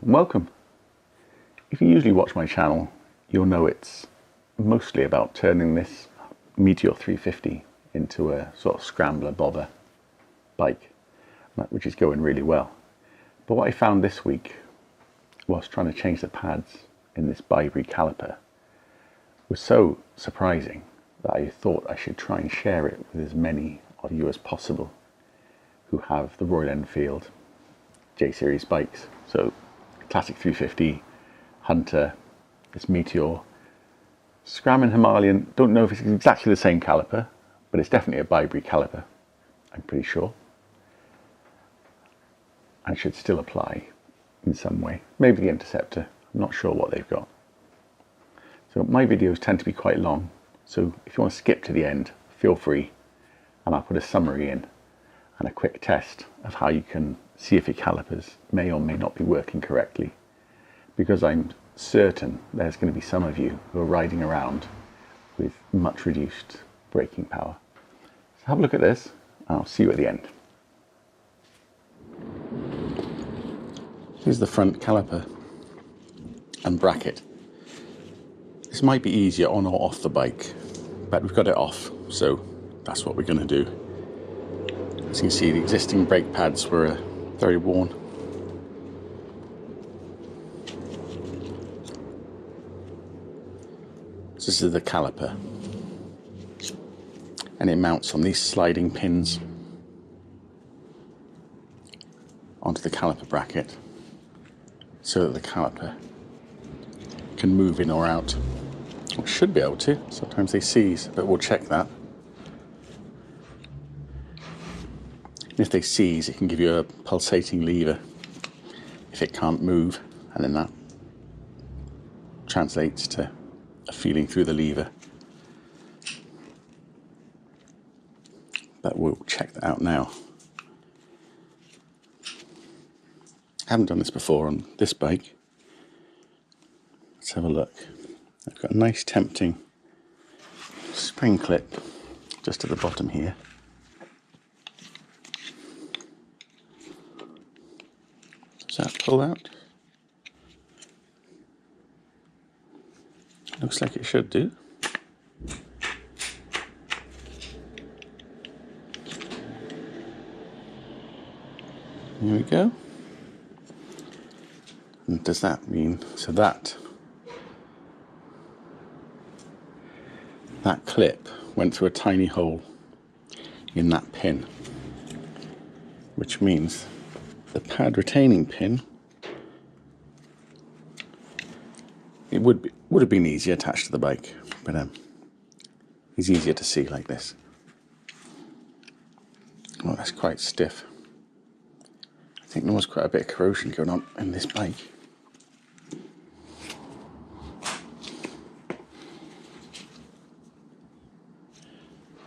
and welcome. If you usually watch my channel, you'll know it's mostly about turning this Meteor 350 into a sort of Scrambler bobber bike, which is going really well. But what I found this week whilst trying to change the pads in this Bibury caliper was so surprising that I thought I should try and share it with as many of you as possible who have the Royal Enfield J-Series bikes. So Classic 350, Hunter, this Meteor, Scram and Himalayan. Don't know if it's exactly the same caliper, but it's definitely a Bibury caliper, I'm pretty sure, and should still apply in some way. Maybe the Interceptor, I'm not sure what they've got. So my videos tend to be quite long, so if you want to skip to the end, feel free, and I'll put a summary in and a quick test of how you can see if your calipers may or may not be working correctly, because I'm certain there's going to be some of you who are riding around with much reduced braking power. So have a look at this and I'll see you at the end. Here's the front caliper and bracket. This might be easier on or off the bike, but we've got it off, so that's what we're going to do. As you can see, the existing brake pads were very worn. So this is the caliper, and it mounts on these sliding pins onto the caliper bracket so that the caliper can move in or out. It should be able to. Sometimes they seize, but we'll check that. If they seize, it can give you a pulsating lever if it can't move, and then that translates to a feeling through the lever. But we'll check that out now. I haven't done this before on this bike. Let's have a look. I've got a nice tempting spring clip just at the bottom here. Does that pull out? Looks like it should do. Here we go. And does that mean, so that clip went through a tiny hole in that pin, which means the pad retaining pin, it would have been easier attached to the bike, but it's easier to see like this. Oh, that's quite stiff. I think there was quite a bit of corrosion going on in this bike.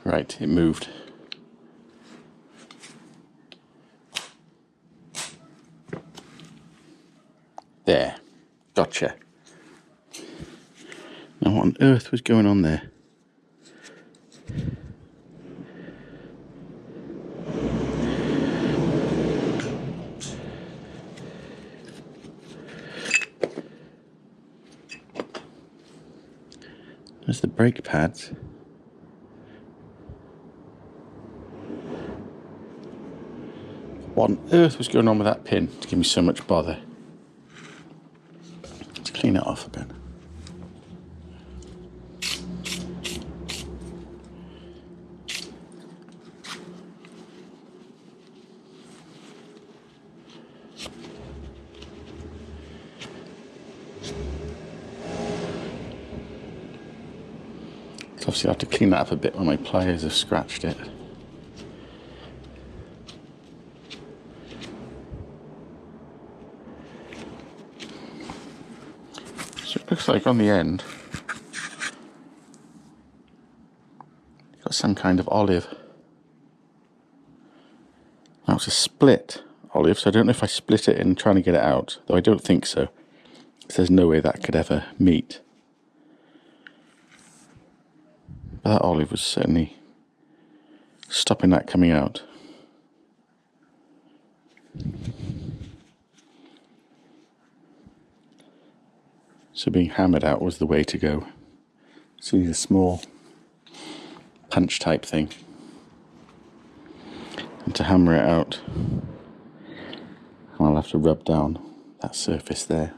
Right, it moved. There, gotcha. Now what on earth was going on there? There's the brake pads. What on earth was going on with that pin to give me so much bother? Let's clean it off a bit. So obviously I have to clean that up a bit when my pliers have scratched it. So it looks like on the end you've got some kind of olive. Now it's a split olive, so I don't know if I split it in trying to get it out, though I don't think so, because there's no way that could ever meet. But that olive was certainly stopping that coming out. So being hammered out was the way to go. So you need a small punch type thing. And to hammer it out, I'll have to rub down that surface there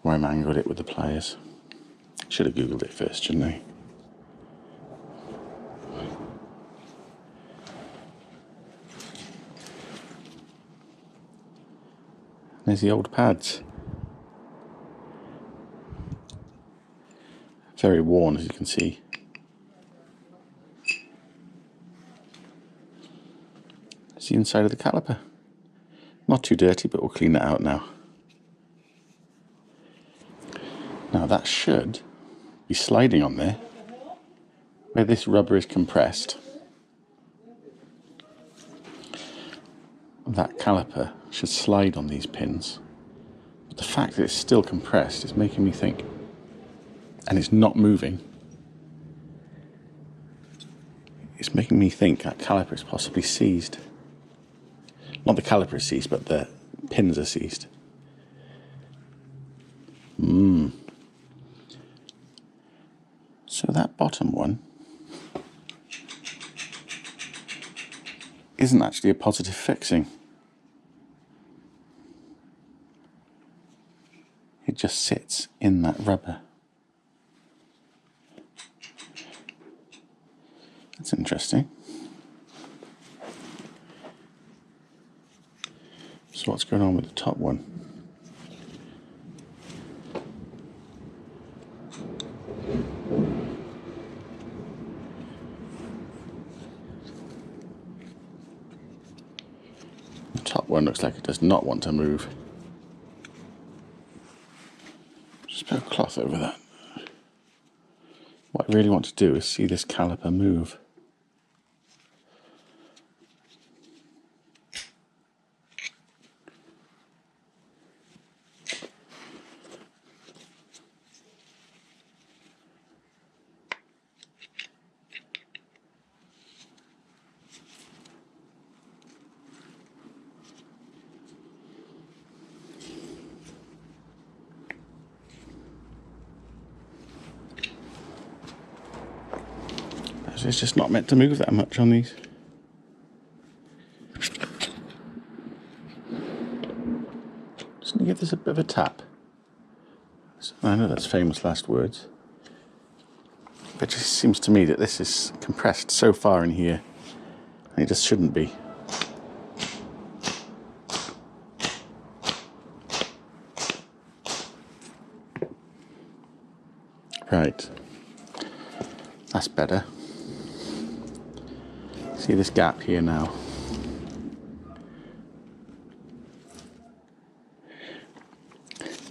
where I mangled it with the pliers. Should have googled it first, shouldn't I? There's the old pads. Very worn, as you can see. It's the inside of the caliper. Not too dirty, but we'll clean that out now. Now that should be sliding on there, where this rubber is compressed. That caliper should slide on these pins. But the fact that it's still compressed is making me think, and it's not moving, it's making me think that caliper is possibly seized. Not the caliper is seized, but the pins are seized. So that bottom one isn't actually a positive fixing. It just sits in that rubber. That's interesting. So what's going on with the top one? The top one looks like it does not want to move. Just put a cloth over that. What I really want to do is see this caliper move. It's just not meant to move that much on these. Just going to give this a bit of a tap. I know that's famous last words. But it just seems to me that this is compressed so far in here, and it just shouldn't be. Right. That's better. See this gap here now.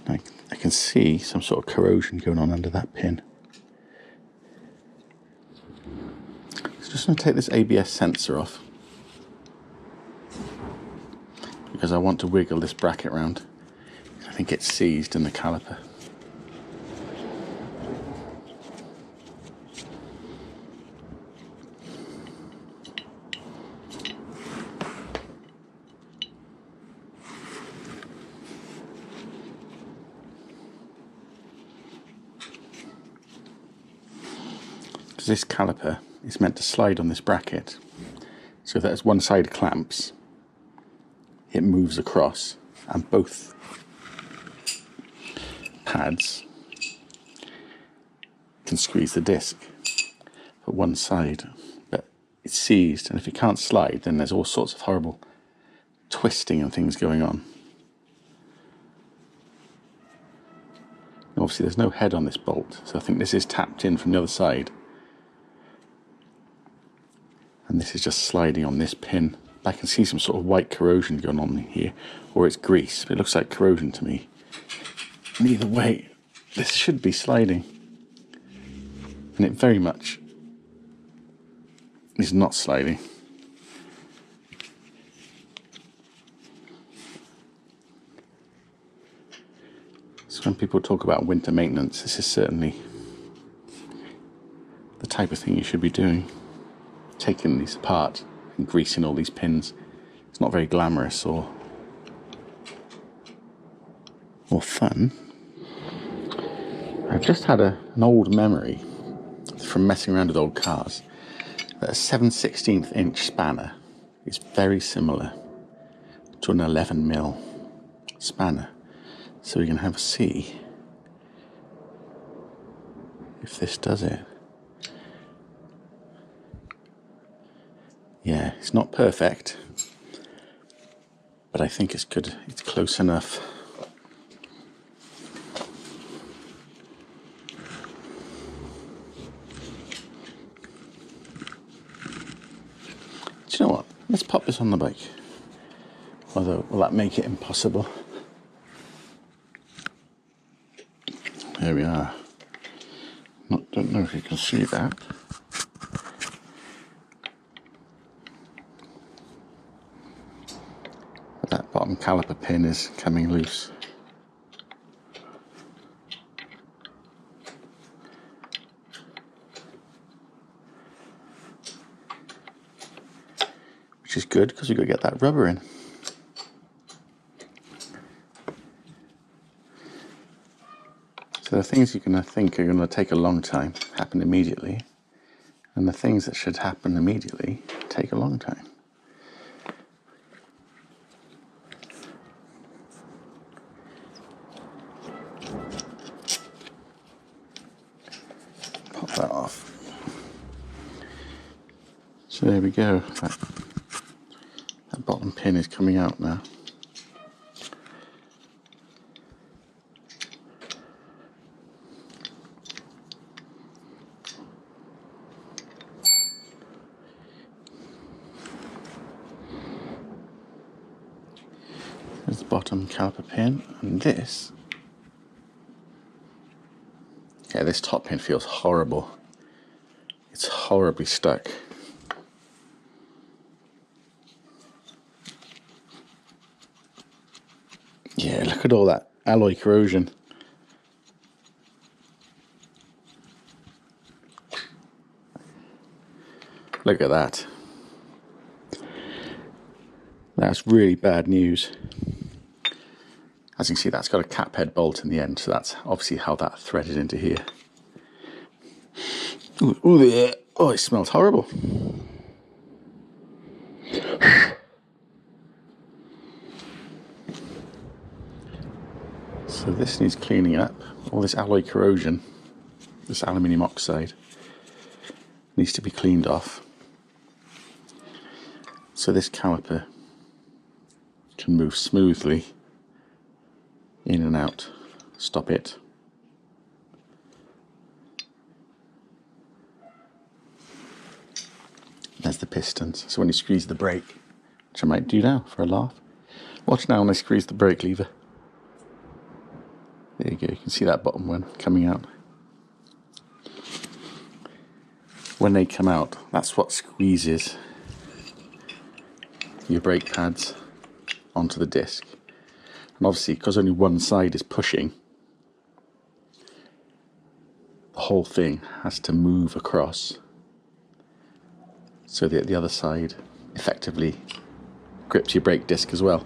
I can see some sort of corrosion going on under that pin. So just going to take this ABS sensor off, because I want to wiggle this bracket round. I think it's seized in the caliper. This caliper is meant to slide on this bracket so that as one side clamps, it moves across, and both pads can squeeze the disc. But one side, but it's seized, and if it can't slide, then there's all sorts of horrible twisting and things going on. And obviously there's no head on this bolt, so I think this is tapped in from the other side. And this is just sliding on this pin. I can see some sort of white corrosion going on here, or it's grease, but it looks like corrosion to me. And either way, this should be sliding. And it very much is not sliding. So when people talk about winter maintenance, this is certainly the type of thing you should be doing. Taking these apart and greasing all these pins. It's not very glamorous or fun. I've just had an old memory from messing around with old cars that a 7/16 inch spanner is very similar to an 11mm spanner. So we can have a see if this does it. Yeah, it's not perfect, but I think it's good. It's close enough. Do you know what? Let's pop this on the bike. Although, will that make it impossible? There we are. Don't know if you can see that. But that bottom caliper pin is coming loose. Which is good because we've got to get that rubber in. So the things you're going to think are going to take a long time happen immediately, and the things that should happen immediately take a long time. Pop that off. So there we go. That bottom pin is coming out now. There's the bottom caliper pin, and this, yeah, this top pin feels horrible. It's horribly stuck. Yeah, look at all that alloy corrosion. Look at that. That's really bad news. As you can see, that's got a cap head bolt in the end, so that's obviously how that threaded into here. Ooh, yeah. Oh, it smells horrible. So this needs cleaning up. All this alloy corrosion, this aluminium oxide, needs to be cleaned off. So this caliper can move smoothly in and out. Stop it. There's the pistons. So when you squeeze the brake, which I might do now for a laugh. Watch now when I squeeze the brake lever. There you go, you can see that bottom one coming out. When they come out, that's what squeezes your brake pads onto the disc. And obviously, because only one side is pushing, the whole thing has to move across so that the other side effectively grips your brake disc as well.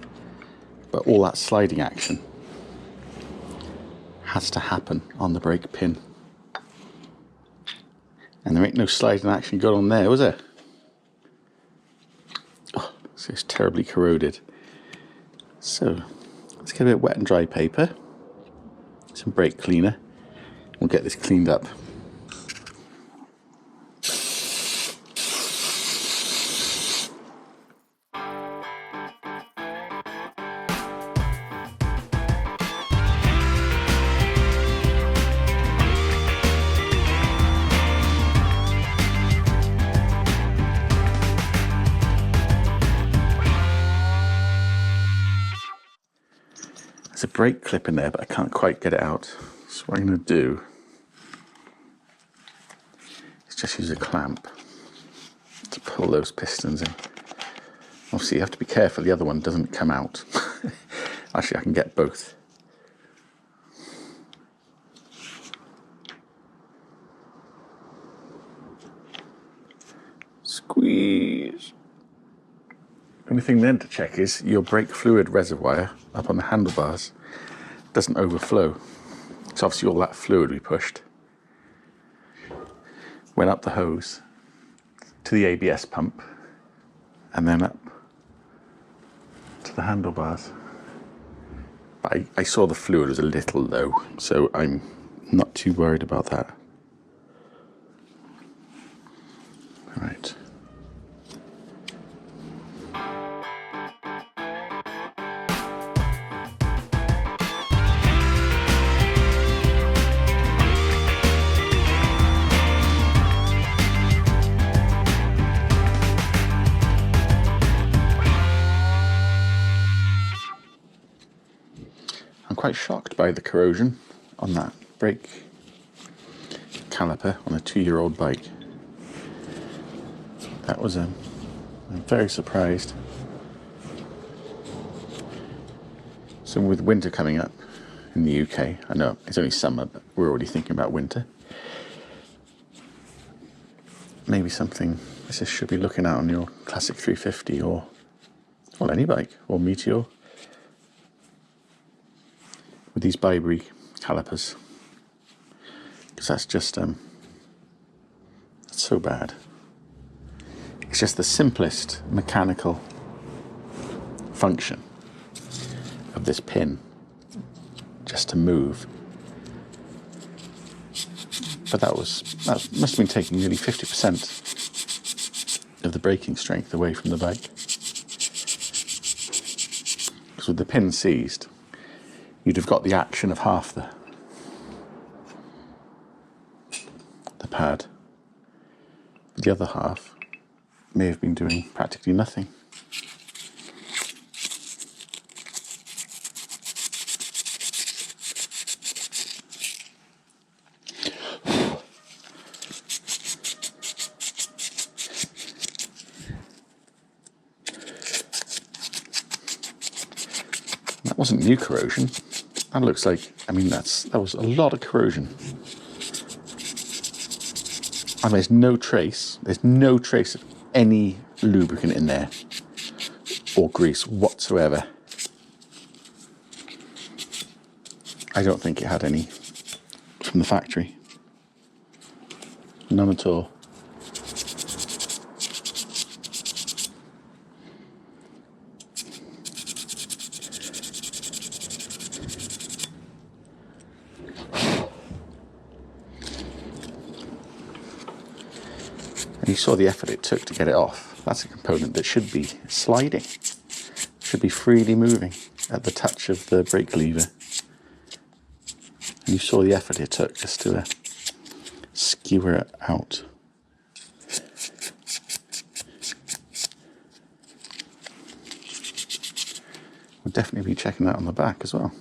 But all that sliding action has to happen on the brake pin. And there ain't no sliding action going on there, was there? Oh, so it's terribly corroded. So let's get a bit of wet and dry paper, some brake cleaner, we'll get this cleaned up. There's a brake clip in there, but I can't quite get it out. So what I'm going to do is just use a clamp to pull those pistons in. Obviously you have to be careful the other one doesn't come out. Actually, I can get both. Squeeze. Only thing then to check is your brake fluid reservoir up on the handlebars doesn't overflow. So obviously all that fluid we pushed went up the hose to the ABS pump and then up to the handlebars. But I saw the fluid was a little low, so I'm not too worried about that. All right. I'm quite shocked by the corrosion on that brake caliper on a 2-year-old bike. That was I'm very surprised. So with winter coming up in the UK, I know it's only summer, but we're already thinking about winter. Maybe something this should be looking at on your Classic 350 or, well, any bike, or Meteor. With these Bibury calipers, because that's just that's so bad. It's just the simplest mechanical function of this pin, just to move. But that must have been taking nearly 50% of the braking strength away from the bike. Because with the pin seized, you'd have got the action of half the pad. But the other half may have been doing practically nothing. That wasn't new corrosion. That looks like, I mean, that was a lot of corrosion. And there's no trace of any lubricant in there or grease whatsoever. I don't think it had any from the factory. None at all. You saw the effort it took to get it off. That's a component that should be sliding, should be freely moving at the touch of the brake lever. And you saw the effort it took just to skewer it out. We'll definitely be checking that on the back as well.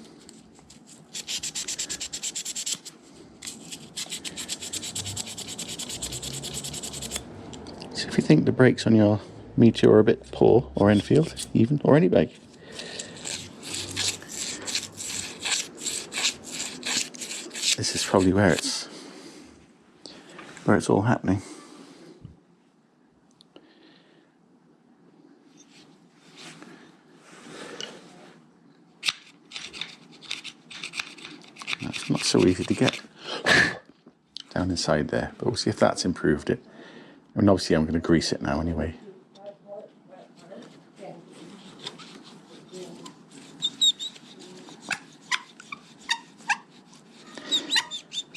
If you think the brakes on your Meteor are a bit poor, or Enfield even, or any bike, this is probably where it's all happening. That's not so easy to get down inside there, but we'll see if that's improved it. And obviously I'm going to grease it now anyway.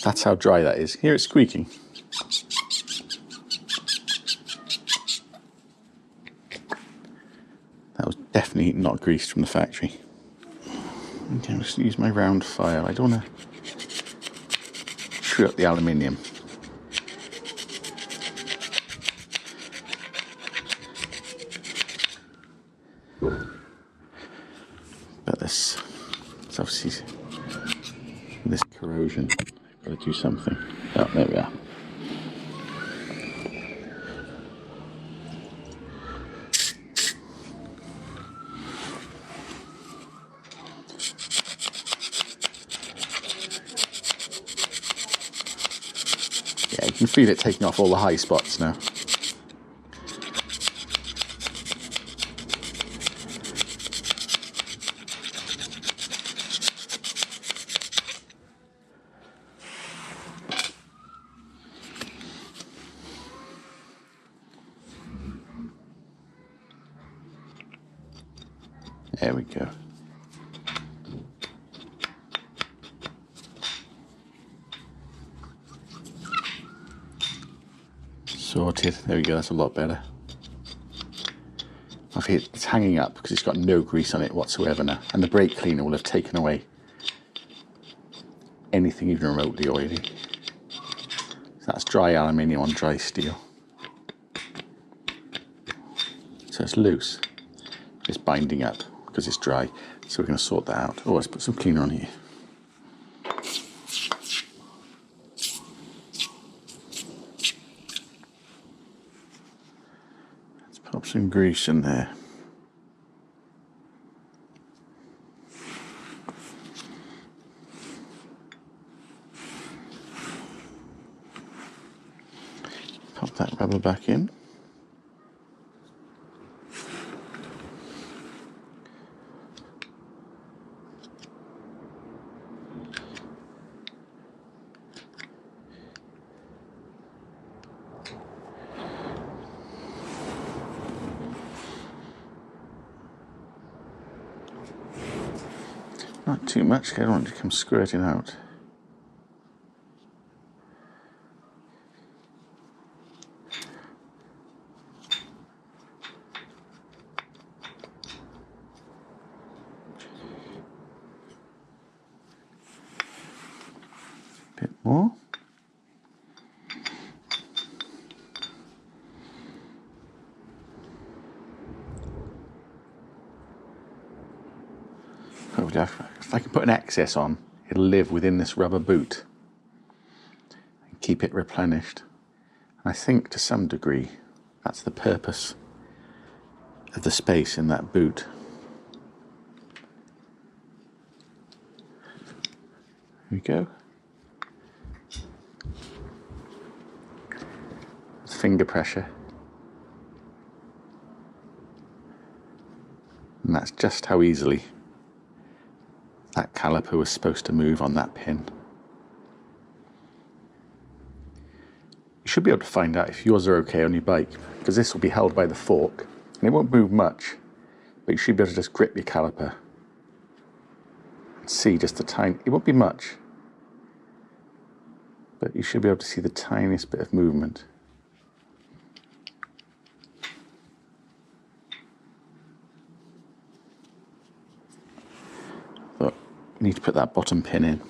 That's how dry that is. Hear it squeaking. That was definitely not greased from the factory. Okay, I'll just use my round file. I don't want to screw up the aluminium. But this, it's obviously this corrosion. I've got to do something. Oh, there we are. Yeah, you can feel it taking off all the high spots now. There we go. Sorted. There we go, that's a lot better. It's hanging up because it's got no grease on it whatsoever now, and the brake cleaner will have taken away anything even remotely oily. So that's dry aluminium on dry steel. So it's loose. It's binding up because it's dry. So we're going to sort that out. Oh, let's put some cleaner on here. Let's pop some grease in there. Pop that rubber back in. Not too much, I don't want it to come squirting out. Bit more. If I can put an excess on, it'll live within this rubber boot and keep it replenished. And I think to some degree that's the purpose of the space in that boot. There we go. It's finger pressure. And that's just how easily that caliper was supposed to move on that pin. You should be able to find out if yours are okay on your bike, because this will be held by the fork and it won't move much, but you should be able to just grip your caliper and see just the tiny, it won't be much, but you should be able to see the tiniest bit of movement. But you need to put that bottom pin in.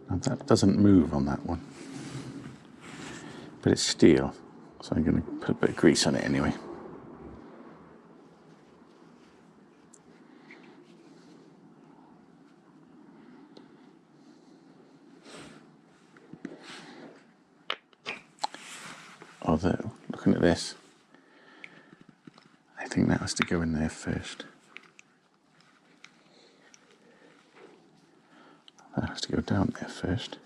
And that doesn't move on that one, but it's steel, so I'm going to put a bit of grease on it anyway. Although, looking at this, I think that has to go in there first. That has to go down there first.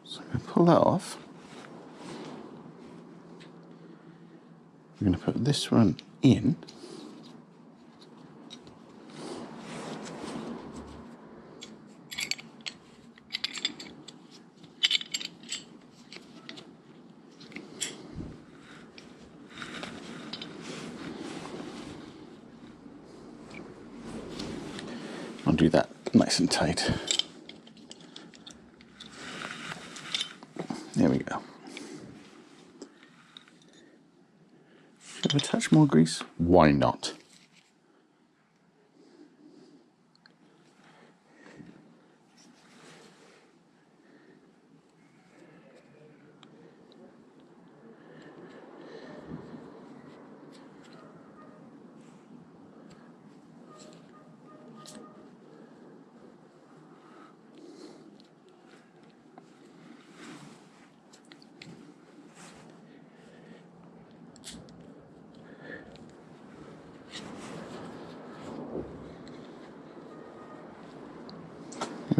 So I'm going to pull that off. I'm going to put this one in. I'll do that nice and tight. There we go. Should I have a touch more grease? Why not?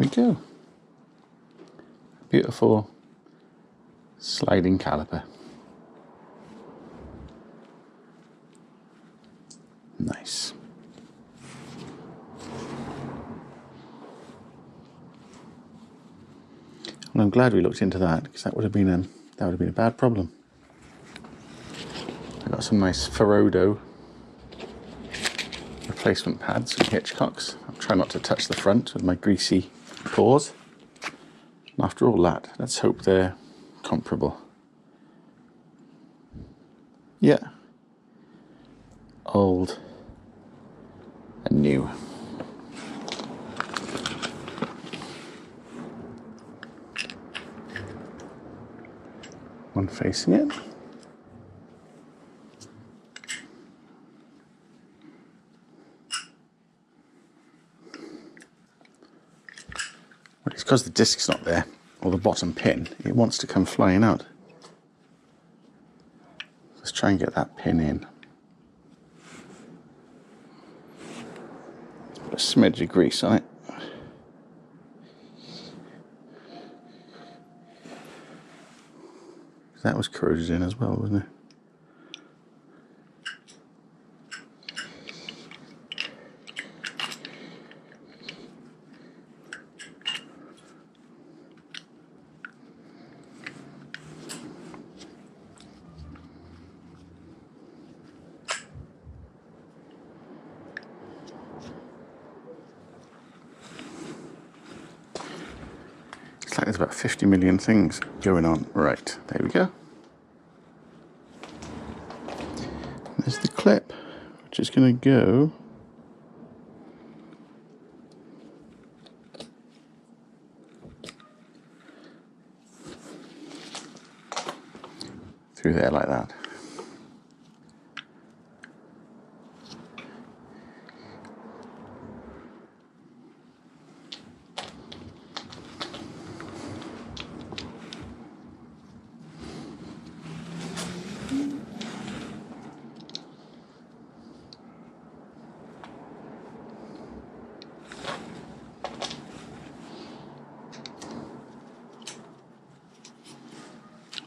we go. Beautiful sliding caliper. Nice. And I'm glad we looked into that, because that would have been a bad problem. I got some nice Ferodo replacement pads from Hitchcock's. I'll try not to touch the front with my greasy paws. And after all that, let's hope they're comparable. Yeah. Old and new. One facing it. Well, it's because the disc's not there, or the bottom pin, it wants to come flying out. Let's try and get that pin in. Put a smidge of grease on it. That was corroded in as well, wasn't it? It's like there's about 50 million things going on. Right, there we go. There's the clip, which is going to go through there like that.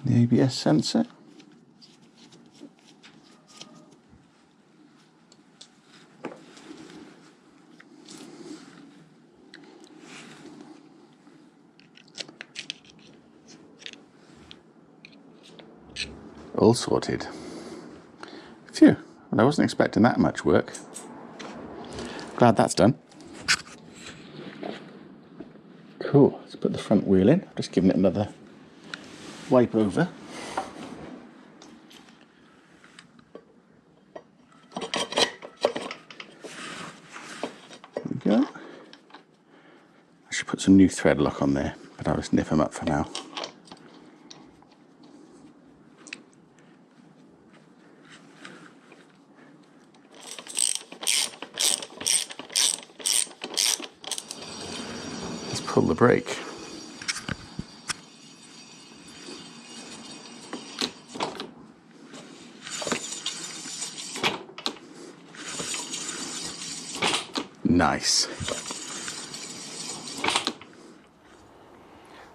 The ABS sensor. All sorted. Phew, well, I wasn't expecting that much work. Glad that's done. Cool, let's put the front wheel in. Just giving it another wipe over. There we go. I should put some new thread lock on there, but I'll just nip them up for now. Let's pull the brake. Nice.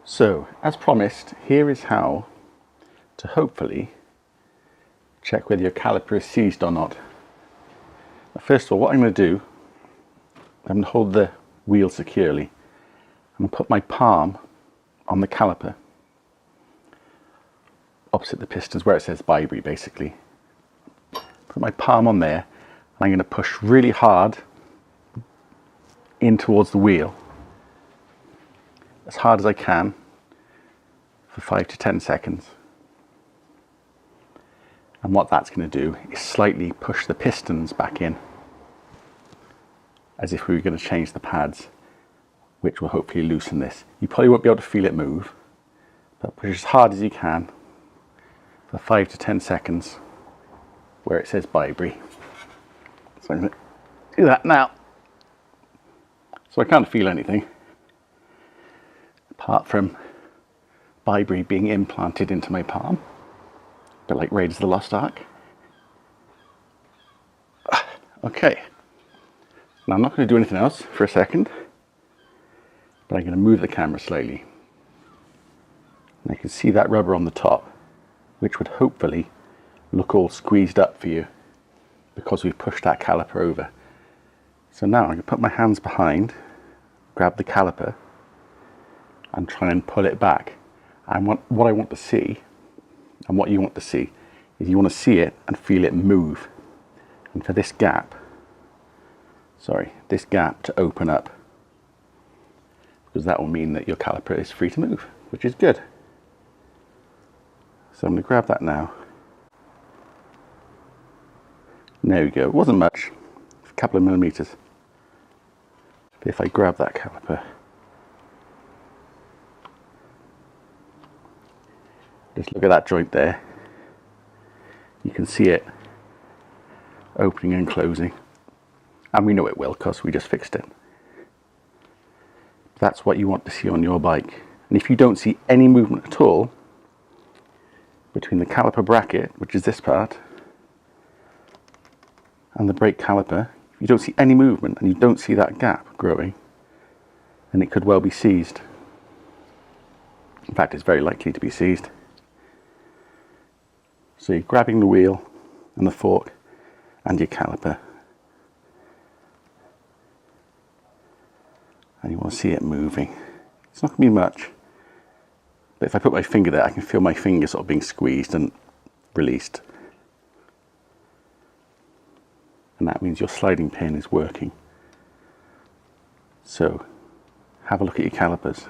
So, as promised, here is how to hopefully check whether your caliper is seized or not. Now, first of all, what I'm going to do, I'm going to hold the wheel securely. I'm going to put my palm on the caliper, opposite the pistons where it says Bibury, basically. Put my palm on there, and I'm going to push really hard in towards the wheel, as hard as I can, for 5 to 10 seconds. And what that's going to do is slightly push the pistons back in, as if we were going to change the pads, which will hopefully loosen this. You probably won't be able to feel it move, but push as hard as you can for 5 to 10 seconds where it says Bibury. So I'm going to do that now. So I can't feel anything apart from Bibury being implanted into my palm, a bit like Raiders of the Lost Ark. Okay, now I'm not going to do anything else for a second, But I'm going to move the camera slightly. And I can see that rubber on the top, which would hopefully look all squeezed up for you because we've pushed that caliper over. So now I'm going to put my hands behind, grab the caliper and try and pull it back. And what I want to see, and what you want to see, is you want to see it and feel it move. And for this gap, this gap to open up, because that will mean that your caliper is free to move, which is good. So I'm going to grab that now. There we go. It wasn't much, a couple of millimeters. But if I grab that caliper, just look at that joint there. You can see it opening and closing. And we know it will because we just fixed it. That's what you want to see on your bike. And if you don't see any movement at all between the caliper bracket, which is this part, and the brake caliper, if you don't see any movement and you don't see that gap growing, then it could well be seized. In fact, it's very likely to be seized. So you're grabbing the wheel and the fork and your caliper, and you want to see it moving. It's not going to be much, but if I put my finger there, I can feel my finger sort of being squeezed and released. And that means your sliding pin is working. So have a look at your calipers,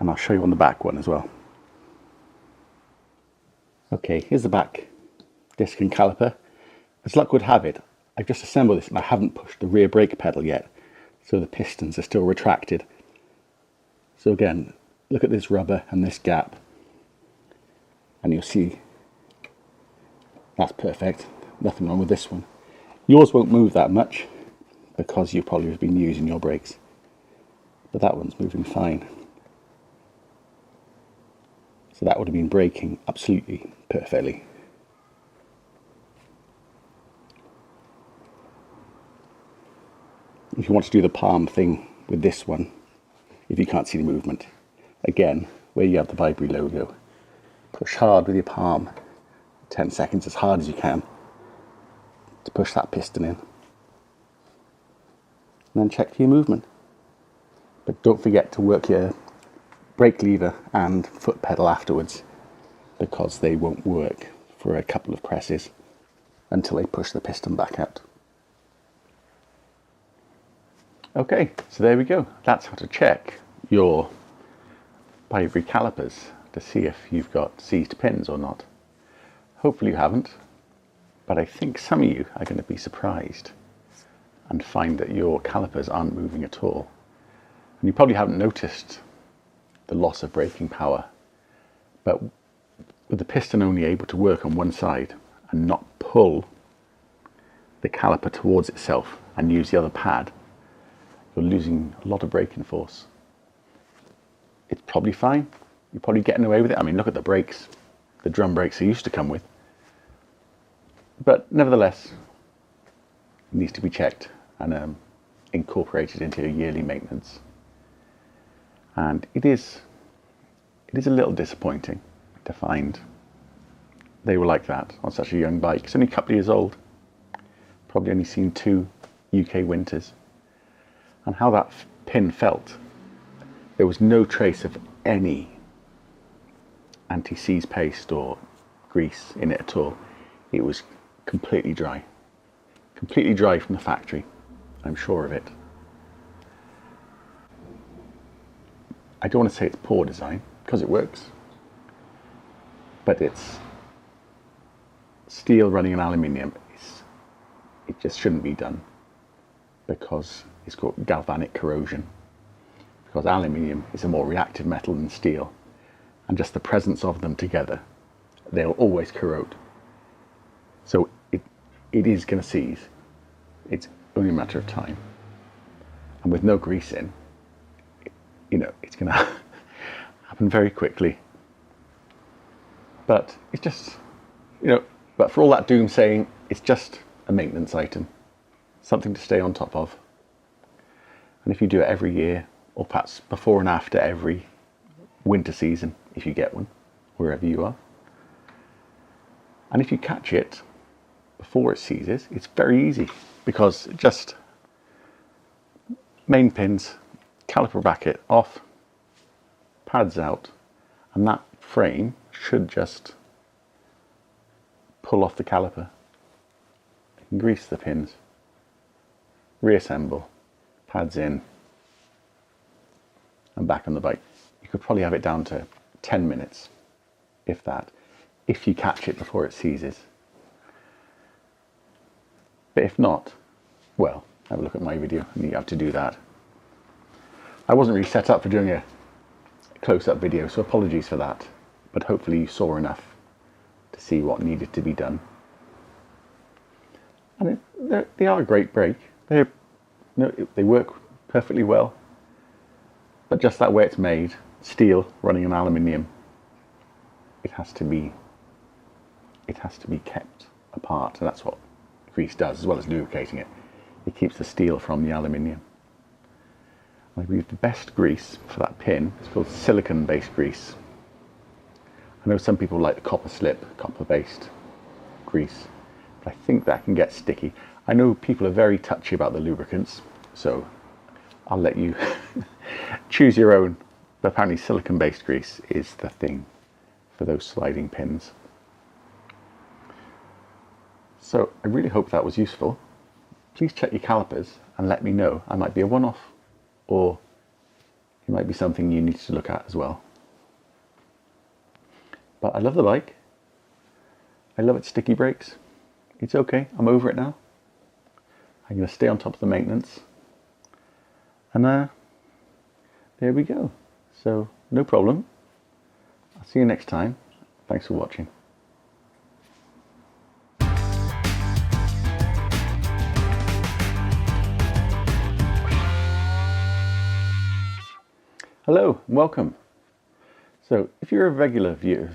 and I'll show you on the back one as well. Okay, here's the back disc and caliper. As luck would have it, I've just assembled this and I haven't pushed the rear brake pedal yet, so the pistons are still retracted. So again, look at this rubber and this gap, and you'll see that's perfect. Nothing wrong with this one. Yours won't move that much because you probably have been using your brakes, but that one's moving fine. So that would have been braking absolutely perfectly. If you want to do the palm thing with this one, if you can't see the movement, again, where you have the Vibri logo, push hard with your palm, 10 seconds, as hard as you can, to push that piston in. And then check for your movement. But don't forget to work your brake lever and foot pedal afterwards, because they won't work for a couple of presses until they push the piston back out. Okay, so there we go. That's how to check your Vibri calipers to see if you've got seized pins or not. Hopefully you haven't, but I think some of you are going to be surprised and find that your calipers aren't moving at all. And you probably haven't noticed the loss of braking power, but with the piston only able to work on one side and not pull the caliper towards itself and use the other pad, you're losing a lot of braking force. It's probably fine. You're probably getting away with it. I mean, look at the brakes, the drum brakes they used to come with. But nevertheless, it needs to be checked and incorporated into your yearly maintenance. And it is a little disappointing to find they were like that on such a young bike. It's only a couple of years old, probably only seen 2 UK winters. And how that pin felt, there was no trace of any anti-seize paste or grease in it at all. It was completely dry from the factory, I'm sure of it. I don't want to say it's poor design, because it works, but it's steel running on aluminium. It just shouldn't be done, because it's got galvanic corrosion, because aluminium is a more reactive metal than steel, and just the presence of them together, they'll always corrode. So it is going to seize. It's only a matter of time, and with no grease in, it's going to happen very quickly. But it's just, but for all that doom saying, it's just a maintenance item, something to stay on top of. And if you do it every year, or perhaps before and after every winter season, if you get one, wherever you are. And if you catch it before it seizes, it's very easy, because just main pins, caliper bracket off, pads out, and that frame should just pull off the caliper. You can grease the pins, reassemble, pads in, and back on the bike. You could probably have it down to 10 minutes, if that, if you catch it before it seizes. But if not, well, have a look at my video and you have to do that. I wasn't really set up for doing a close-up video, so apologies for that, but hopefully you saw enough to see what needed to be done. And they are a great brake. They work perfectly well, but just that way it's made, steel running on aluminium, it has to be kept apart, and that's what grease does, as well as lubricating it. It keeps the steel from the aluminium. I believe the best grease for that pin is called silicon-based grease. I know some people like the copper slip, copper-based grease, but I think that can get sticky. I know people are very touchy about the lubricants, so I'll let you choose your own, but apparently silicon-based grease is the thing for those sliding pins. So I really hope that was useful. Please check your calipers and let me know. I might be a one-off, or it might be something you need to look at as well. But I love the bike. I love its sticky brakes. It's okay, I'm over it now. I'm going to stay on top of the maintenance. And there we go. So no problem. I'll see you next time. Thanks for watching. Hello, welcome. So if you're a regular viewer,